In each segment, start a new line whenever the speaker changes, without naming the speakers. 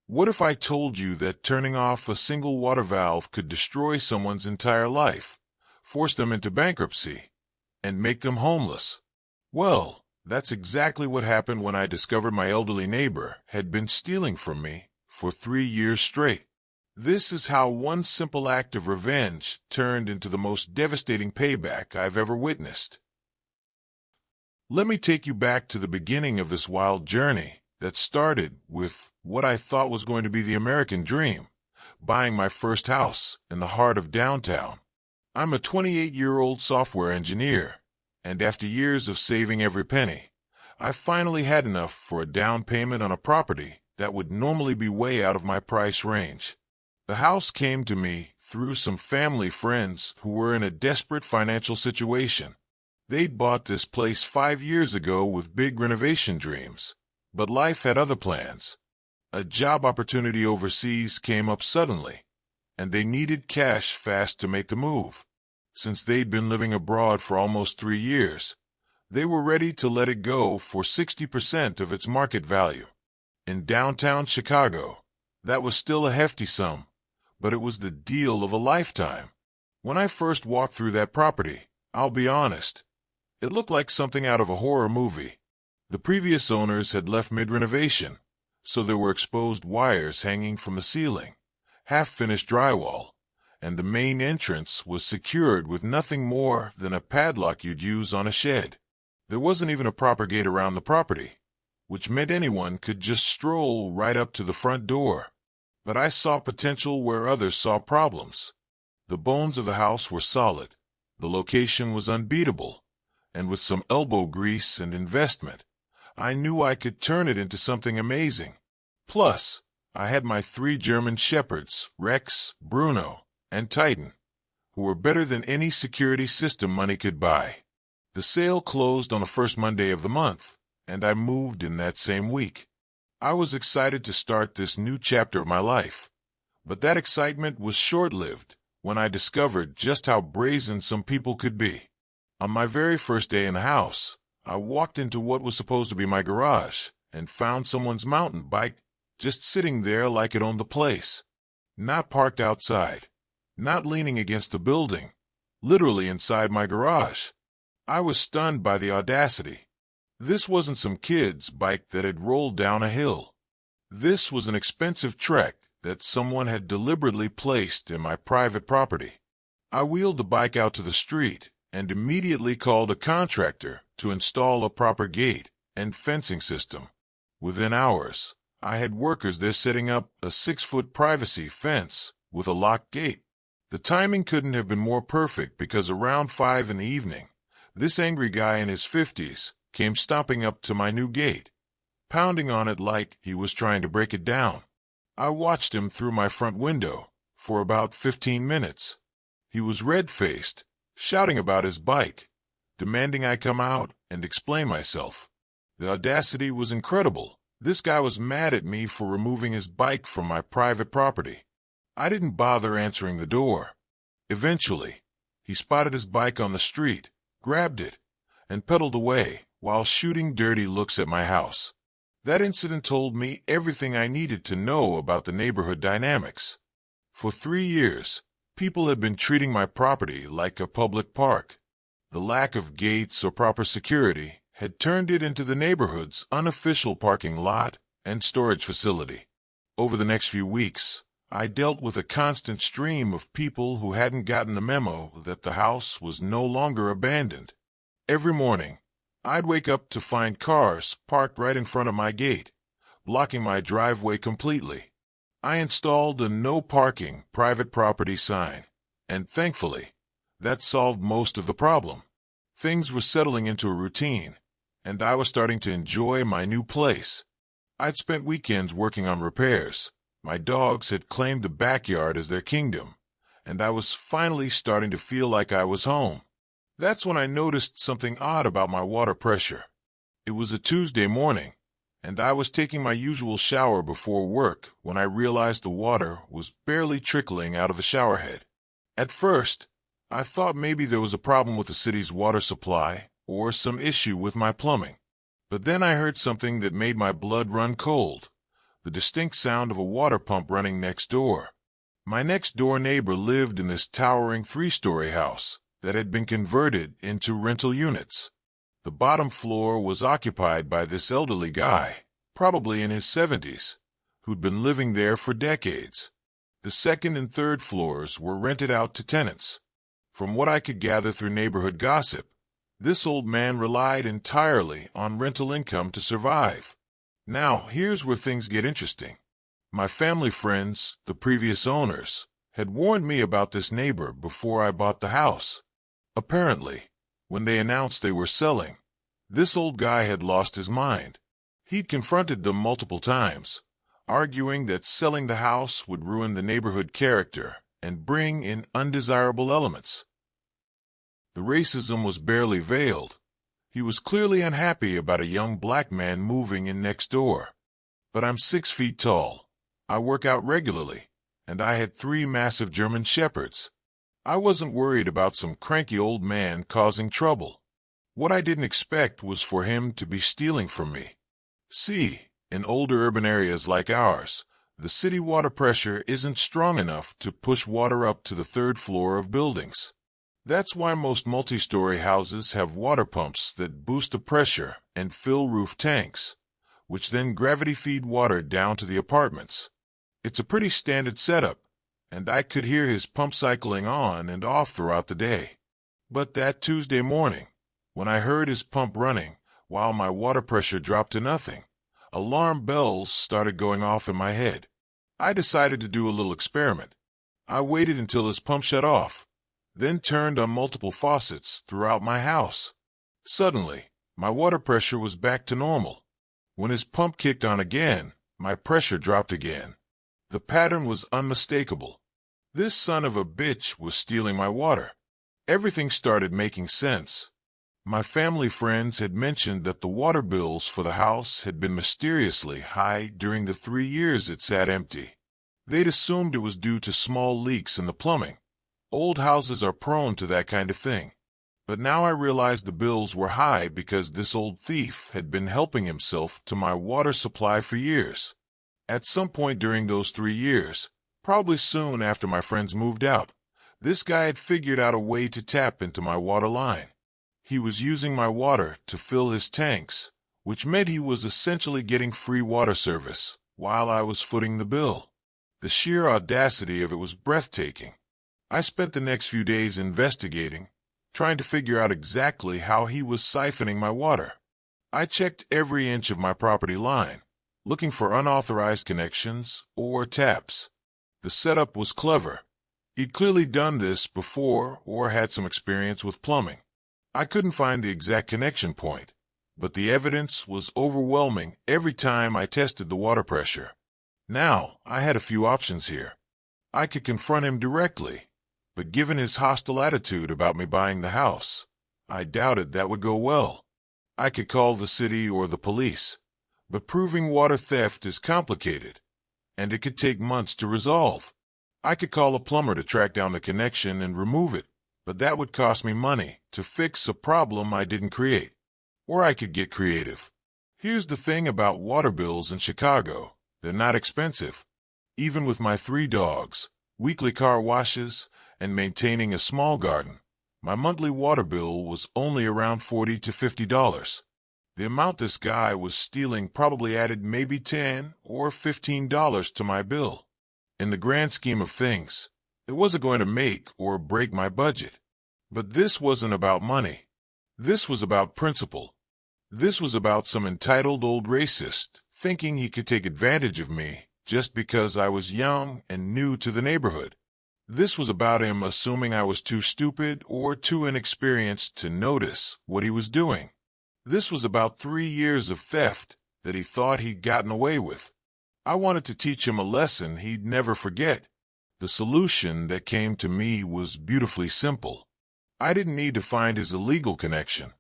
What if I told you that turning off a single water valve could destroy someone's entire life, force them into bankruptcy, and make them homeless? Well, that's exactly what happened when I discovered my elderly neighbor had been stealing from me for 3 years straight. This is how one simple act of revenge turned into the most devastating payback I've ever witnessed. Let me take you back to the beginning of this wild journey that started with what I thought was going to be the American dream, buying my first house in the heart of downtown. I'm a 28-year-old software engineer, and after years of saving every penny, I finally had enough for a down payment on a property that would normally be way out of my price range. The house came to me through some family friends who were in a desperate financial situation. They'd bought this place 5 years ago with big renovation dreams, but life had other plans. A job opportunity overseas came up suddenly, and they needed cash fast to make the move. Since they'd been living abroad for almost 3 years, they were ready to let it go for 60% of its market value. In downtown Chicago, that was still a hefty sum, but it was the deal of a lifetime. When I first walked through that property, I'll be honest, it looked like something out of a horror movie. The previous owners had left mid-renovation, so there were exposed wires hanging from the ceiling, half-finished drywall, and the main entrance was secured with nothing more than a padlock you'd use on a shed. There wasn't even a proper gate around the property, which meant anyone could just stroll right up to the front door. But I saw potential where others saw problems. The bones of the house were solid, the location was unbeatable, and with some elbow grease and investment, I knew I could turn it into something amazing. Plus, I had my 3 German shepherds, Rex, Bruno, and Titan, who were better than any security system money could buy. The sale closed on the first Monday of the month, and I moved in that same week. I was excited to start this new chapter of my life, but that excitement was short-lived when I discovered just how brazen some people could be. On my very first day in the house, I walked into what was supposed to be my garage and found someone's mountain bike just sitting there like it owned the place. Not parked outside, not leaning against the building, literally inside my garage. I was stunned by the audacity. This wasn't some kid's bike that had rolled down a hill. This was an expensive trek that someone had deliberately placed in my private property. I wheeled the bike out to the street and immediately called a contractor to install a proper gate and fencing system. Within hours, I had workers there setting up a 6-foot privacy fence with a locked gate. The timing couldn't have been more perfect because around 5 in the evening, this angry guy in his 50s came stomping up to my new gate, pounding on it like he was trying to break it down. I watched him through my front window for about 15 minutes. He was red-faced, shouting about his bike, demanding I come out and explain myself. The audacity was incredible. This guy was mad at me for removing his bike from my private property. I didn't bother answering the door. Eventually, he spotted his bike on the street, grabbed it, and pedaled away while shooting dirty looks at my house. That incident told me everything I needed to know about the neighborhood dynamics. For 3 years, people had been treating my property like a public park. The lack of gates or proper security had turned it into the neighborhood's unofficial parking lot and storage facility. Over the next few weeks, I dealt with a constant stream of people who hadn't gotten the memo that the house was no longer abandoned. Every morning, I'd wake up to find cars parked right in front of my gate, blocking my driveway completely. I installed a no parking private property sign, and thankfully, that solved most of the problem. Things were settling into a routine, and I was starting to enjoy my new place. I'd spent weekends working on repairs. My dogs had claimed the backyard as their kingdom, and I was finally starting to feel like I was home. That's when I noticed something odd about my water pressure. It was a Tuesday morning, and I was taking my usual shower before work when I realized the water was barely trickling out of the showerhead. At first, I thought maybe there was a problem with the city's water supply or some issue with my plumbing. But then I heard something that made my blood run cold. the distinct sound of a water pump running next door. My next-door neighbor lived in this towering 3-story house that had been converted into rental units. The bottom floor was occupied by this elderly guy, probably in his 70s, who'd been living there for decades. The second and third floors were rented out to tenants. From what I could gather through neighborhood gossip, this old man relied entirely on rental income to survive. Now, here's where things get interesting. My family friends, the previous owners, had warned me about this neighbor before I bought the house. Apparently, when they announced they were selling, this old guy had lost his mind. He'd confronted them multiple times, arguing that selling the house would ruin the neighborhood character and bring in undesirable elements. The racism was barely veiled. He was clearly unhappy about a young black man moving in next door. But I'm 6 feet tall. I work out regularly, and I had 3 massive German shepherds. I wasn't worried about some cranky old man causing trouble. What I didn't expect was for him to be stealing from me. See, in older urban areas like ours, the city water pressure isn't strong enough to push water up to the 3rd floor of buildings. That's why most multi-story houses have water pumps that boost the pressure and fill roof tanks, which then gravity feed water down to the apartments. It's a pretty standard setup, and I could hear his pump cycling on and off throughout the day. But that Tuesday morning, when I heard his pump running while my water pressure dropped to nothing, alarm bells started going off in my head. I decided to do a little experiment. I waited until his pump shut off, then turned on multiple faucets throughout my house. Suddenly, my water pressure was back to normal. When his pump kicked on again, my pressure dropped again. The pattern was unmistakable. This son of a bitch was stealing my water. Everything started making sense. My family friends had mentioned that the water bills for the house had been mysteriously high during the 3 years it sat empty. They'd assumed it was due to small leaks in the plumbing. Old houses are prone to that kind of thing. But now I realized the bills were high because this old thief had been helping himself to my water supply for years. At some point during those 3 years, probably soon after my friends moved out, this guy had figured out a way to tap into my water line. He was using my water to fill his tanks, which meant he was essentially getting free water service while I was footing the bill. The sheer audacity of it was breathtaking. I spent the next few days investigating, trying to figure out exactly how he was siphoning my water. I checked every inch of my property line, looking for unauthorized connections or taps. The setup was clever. He'd clearly done this before or had some experience with plumbing. I couldn't find the exact connection point, but the evidence was overwhelming every time I tested the water pressure. Now, I had a few options here. I could confront him directly, but given his hostile attitude about me buying the house, I doubted that would go well. I could call the city or the police, but proving water theft is complicated, and it could take months to resolve. I could call a plumber to track down the connection and remove it, but that would cost me money to fix a problem I didn't create. Or I could get creative. Here's the thing about water bills in Chicago. They're not expensive. Even with my 3 dogs, weekly car washes, and maintaining a small garden, my monthly water bill was only around $40 to $50. The amount this guy was stealing probably added maybe $10 or $15 to my bill. In the grand scheme of things, it wasn't going to make or break my budget. But this wasn't about money. This was about principle. This was about some entitled old racist thinking he could take advantage of me just because I was young and new to the neighborhood. This was about him assuming I was too stupid or too inexperienced to notice what he was doing. This was about 3 years of theft that he thought he'd gotten away with. I wanted to teach him a lesson he'd never forget. The solution that came to me was beautifully simple. I didn't need to find his illegal connection.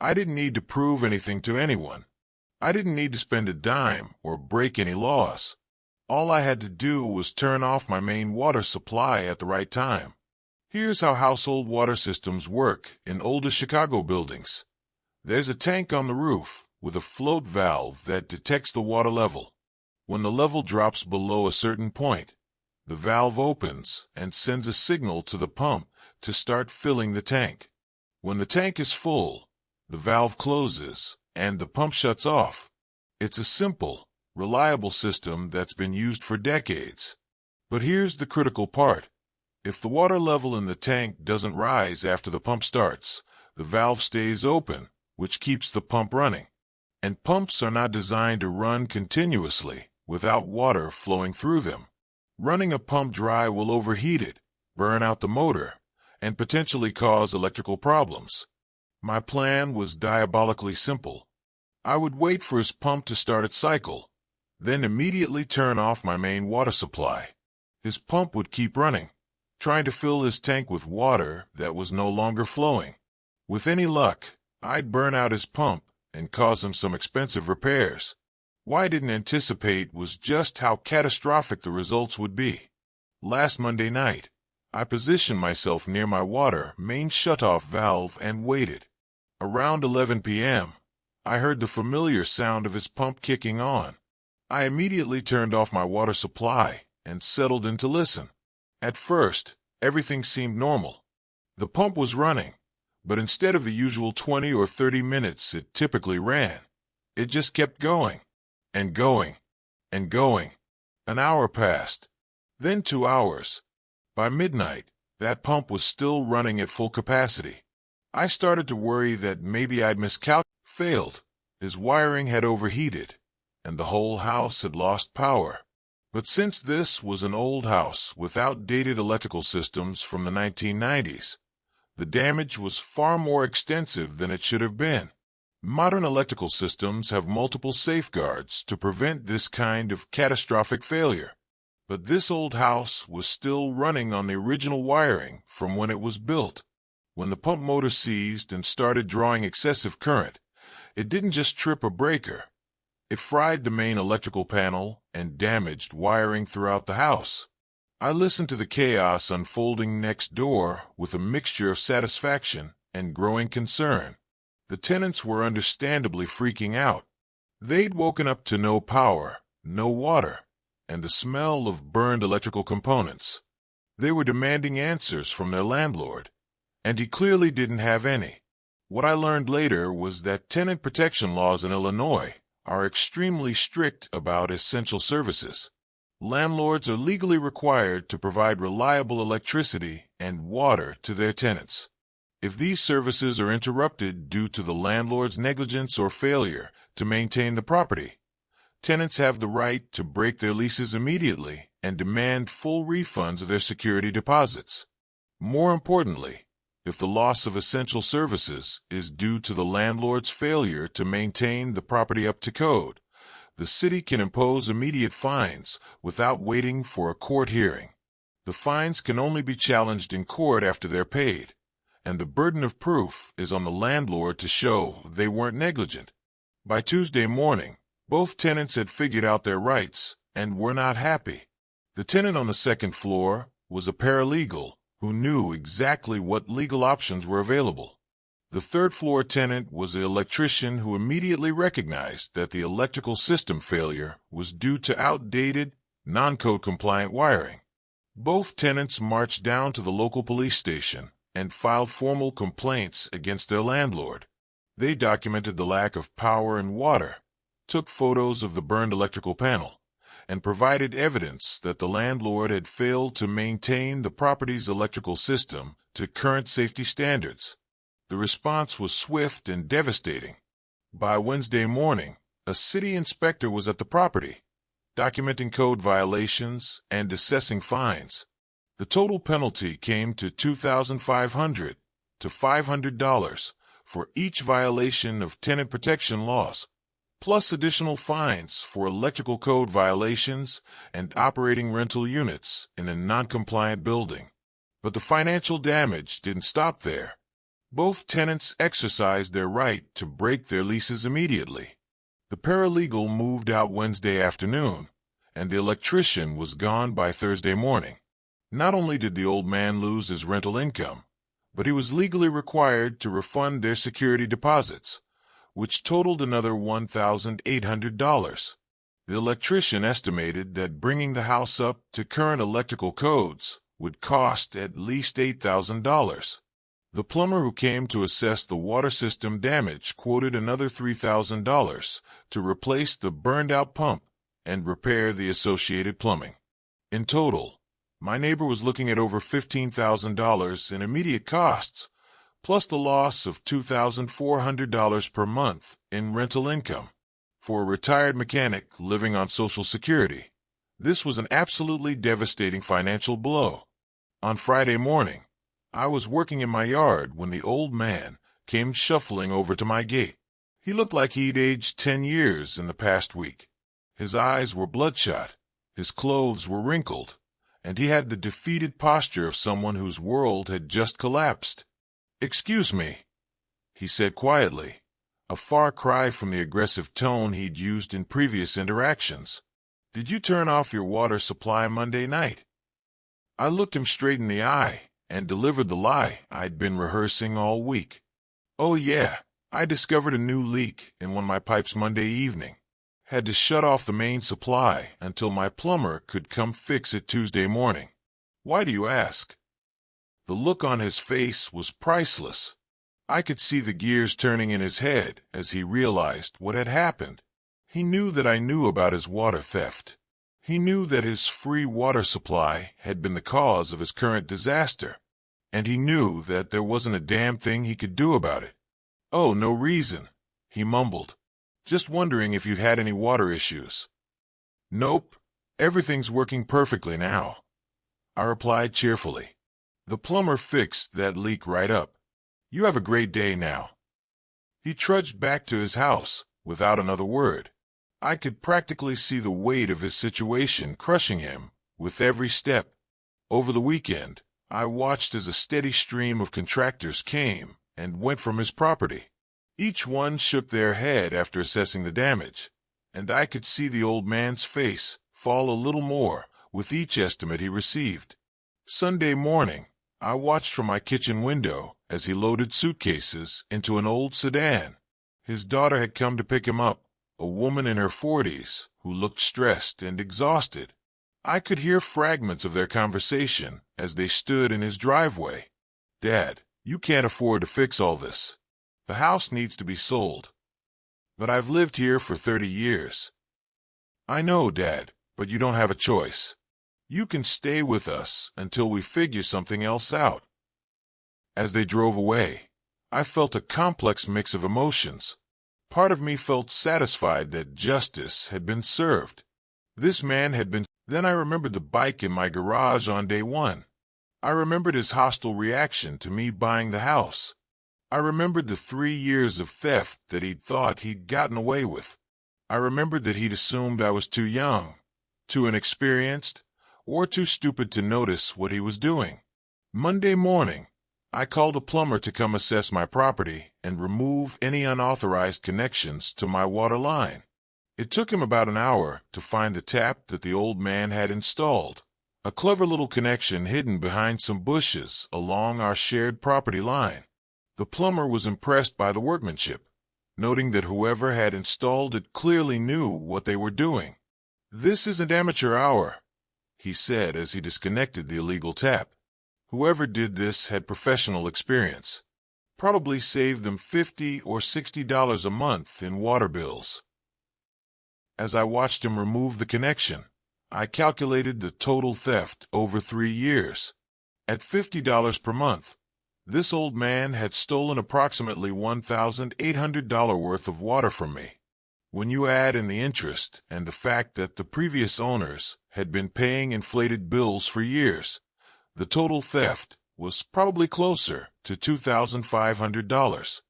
I didn't need to prove anything to anyone. I didn't need to spend a dime or break any laws. All I had to do was turn off my main water supply at the right time. Here's how household water systems work in older Chicago buildings. There's a tank on the roof with a float valve that detects the water level. When the level drops below a certain point, the valve opens and sends a signal to the pump to start filling the tank. When the tank is full, the valve closes and the pump shuts off. It's a simple, reliable system that's been used for decades. But here's the critical part. If the water level in the tank doesn't rise after the pump starts, the valve stays open, which keeps the pump running. And pumps are not designed to run continuously without water flowing through them. Running a pump dry will overheat it, burn out the motor, and potentially cause electrical problems. My plan was diabolically simple. I would wait for his pump to start its cycle, then immediately turn off my main water supply. His pump would keep running, trying to fill his tank with water that was no longer flowing. With any luck, I'd burn out his pump and cause him some expensive repairs. What I didn't anticipate was just how catastrophic the results would be. Last Monday night, I positioned myself near my water main shutoff valve and waited. Around 11 p.m., I heard the familiar sound of his pump kicking on. I immediately turned off my water supply and settled in to listen. At first, everything seemed normal. The pump was running, but instead of the usual 20 or 30 minutes it typically ran, it just kept going, and going, and going. An hour passed, then 2 hours. By midnight, that pump was still running at full capacity. I started to worry that maybe I'd failed. His wiring had overheated, and the whole house had lost power. But since this was an old house with outdated electrical systems from the 1990s, the damage was far more extensive than it should have been. Modern electrical systems have multiple safeguards to prevent this kind of catastrophic failure. But this old house was still running on the original wiring from when it was built. When the pump motor seized and started drawing excessive current, it didn't just trip a breaker. It fried the main electrical panel and damaged wiring throughout the house. I listened to the chaos unfolding next door with a mixture of satisfaction and growing concern. The tenants were understandably freaking out. They'd woken up to no power, no water, and the smell of burned electrical components. They were demanding answers from their landlord, and he clearly didn't have any. What I learned later was that tenant protection laws in Illinois are extremely strict about essential services. Landlords are legally required to provide reliable electricity and water to their tenants. If these services are interrupted due to the landlord's negligence or failure to maintain the property, tenants have the right to break their leases immediately and demand full refunds of their security deposits. More importantly, if the loss of essential services is due to the landlord's failure to maintain the property up to code, the city can impose immediate fines without waiting for a court hearing. The fines can only be challenged in court after they're paid, and the burden of proof is on the landlord to show they weren't negligent. By Tuesday morning, both tenants had figured out their rights and were not happy. The tenant on the second floor was a paralegal who knew exactly what legal options were available. The third-floor tenant was an electrician who immediately recognized that the electrical system failure was due to outdated, non-code-compliant wiring. Both tenants marched down to the local police station and filed formal complaints against their landlord. They documented the lack of power and water, took photos of the burned electrical panel, and provided evidence that the landlord had failed to maintain the property's electrical system to current safety standards. The response was swift and devastating. By Wednesday morning, a city inspector was at the property, documenting code violations and assessing fines. The total penalty came to $2,500 to $500 for each violation of tenant protection laws, plus additional fines for electrical code violations and operating rental units in a non-compliant building. But the financial damage didn't stop there. Both tenants exercised their right to break their leases immediately. The paralegal moved out Wednesday afternoon, and the electrician was gone by Thursday morning. Not only did the old man lose his rental income, but he was legally required to refund their security deposits, which totaled another $1,800. The electrician estimated that bringing the house up to current electrical codes would cost at least $8,000. The plumber who came to assess the water system damage quoted another $3,000 to replace the burned-out pump and repair the associated plumbing. In total, my neighbor was looking at over $15,000 in immediate costs, plus the loss of $2,400 per month in rental income. For a retired mechanic living on Social Security, this was an absolutely devastating financial blow. On Friday morning, I was working in my yard when the old man came shuffling over to my gate. He looked like he'd aged 10 years in the past week. His eyes were bloodshot, his clothes were wrinkled, and he had the defeated posture of someone whose world had just collapsed. "Excuse me," he said quietly, a far cry from the aggressive tone he'd used in previous interactions. "Did you turn off your water supply Monday night?" I looked him straight in the eye and delivered the lie I'd been rehearsing all week. "Oh yeah, I discovered a new leak in one of my pipes Monday evening. Had to shut off the main supply until my plumber could come fix it Tuesday morning." "Why do you ask?" The look on his face was priceless. I could see the gears turning in his head as he realized what had happened. He knew that I knew about his water theft. He knew that his free water supply had been the cause of his current disaster, and he knew that there wasn't a damn thing he could do about it. "Oh, no reason," he mumbled. "Just wondering if you'd had any water issues." "Nope, everything's working perfectly now," I replied cheerfully. "The plumber fixed that leak right up. You have a great day now." He trudged back to his house without another word. I could practically see the weight of his situation crushing him with every step. Over the weekend, I watched as a steady stream of contractors came and went from his property. Each one shook their head after assessing the damage, and I could see the old man's face fall a little more with each estimate he received. Sunday morning, I watched from my kitchen window as he loaded suitcases into an old sedan. His daughter had come to pick him up, a woman in her 40s who looked stressed and exhausted. I could hear fragments of their conversation as they stood in his driveway. "Dad, you can't afford to fix all this. The house needs to be sold." "But I've lived here for 30 years. "I know, Dad, but you don't have a choice. You can stay with us until we figure something else out." As they drove away, I felt a complex mix of emotions. Part of me felt satisfied that justice had been served. This man had been. Then I remembered the bike in my garage on day one. I remembered his hostile reaction to me buying the house. I remembered the 3 years of theft that he'd thought he'd gotten away with. I remembered that he'd assumed I was too young, too inexperienced, or too stupid to notice what he was doing. Monday morning, I called a plumber to come assess my property and remove any unauthorized connections to my water line. It took him about an hour to find the tap that the old man had installed, a clever little connection hidden behind some bushes along our shared property line. The plumber was impressed by the workmanship, noting that whoever had installed it clearly knew what they were doing. "This isn't amateur hour," he said as he disconnected the illegal tap. "Whoever did this had professional experience. Probably saved them $50 or $60 a month in water bills." As I watched him remove the connection, I calculated the total theft over 3 years. At $50 per month, this old man had stolen approximately $1,800 worth of water from me. When you add in the interest and the fact that the previous owners had been paying inflated bills for years, the total theft was probably closer to $2,500.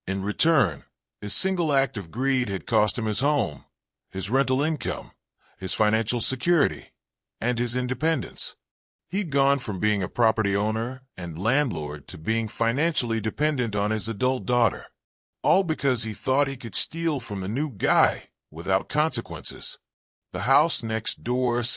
In return, his single act of greed had cost him his home, his rental income, his financial security, and his independence. He'd gone from being a property owner and landlord to being financially dependent on his adult daughter, all because he thought he could steal from the new guy without consequences. The house next door